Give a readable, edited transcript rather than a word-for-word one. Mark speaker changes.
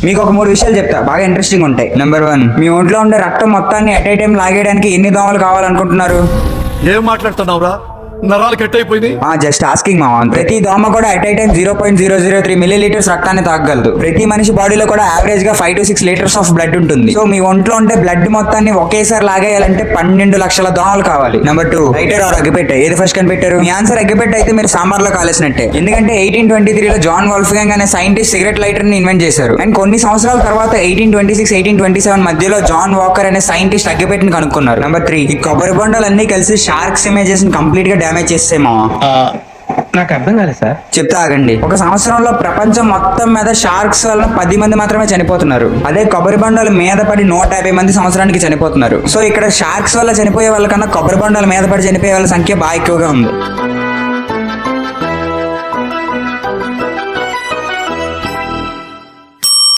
Speaker 1: మీకు ఒక 3 విషయాలు చెప్తా, బాగా ఇంట్రెస్టింగ్ ఉంటాయి. నెంబర్ 1, మీ ఒంట్లో ఉండే రక్తం మొత్తాన్ని ఎట్ ఏ టైం లాగేయడానికి ఎన్ని దోమలు కావాలనుకుంటున్నారు?
Speaker 2: ఏం మాట్లాడుతున్నావురా, నరాలు కట్ అయిపోయింది.
Speaker 1: జస్ట్ ఆస్కింగ్ మామ. ప్రతి దోమ కూడా ఎట్ ఏ టైం 0.003 మిల్లీలీటర్స్ రక్తాన్ని తాగగలదు. ప్రతి మనిషి బాడీలో కూడా యావరేజ్ గా 5 to 6 లీటర్స్ ఆఫ్ బ్లడ్ ఉంటుంది. సో మీ ఒంట్లో ఉంటే బ్లడ్ మొత్తాన్ని ఒకేసారి లాగేయాలంటే 12 లక్షల దోమలు కావాలి. నెంబర్ 2, లైటర్ ఆర్ అగ్గిపెట్టె, ఏది ఫస్ట్ కనిపెట్టారు? మీ ఆన్సర్ అగ్గిపెట్టె అయితే మీరు సాంబార్ లో కాలేసినట్టే. ఎందుకంటే 1823 లో జాన్ వాల్ఫ్గాంగ్ అనే సైంటిస్ట్ సిగరెట్ లైటర్ ని ఇన్వెంట్ చేశారు. అండ్ కొన్ని సంవత్సరాల తర్వాత 1826, 1827 మధ్యలో జాన్ వాకర్ అనే సైంటిస్ట్ అగ్గిపెట్టెని కనుక్కున్నారు. నెంబర్ 3, ఈ కొబ్బరి బొండాలన్నీ కలిసి షార్క్స్ ఇమేజెస్ ని కంప్లీట్ గా డ్యామేజ్ చేసేమో.
Speaker 3: నాకు అర్థం కాలేదు సార్.
Speaker 1: చెప్తా ఆగండి. ఒక సంవత్సరంలో ప్రపంచం మొత్తం మీద షార్క్స్ వల్ల 10 మంది మాత్రమే చనిపోతున్నారు. అదే కొబ్బరి బొండాల మీద పడి 150 మంది సంవత్సరానికి చనిపోతున్నారు. సో ఇక్కడ షార్క్స్ వల్ల చనిపోయే వాళ్ళకన్నా కొబ్బరి బొండాల మీద పడి చనిపోయే వాళ్ళ సంఖ్య బాగా ఎక్కువగా ఉంది.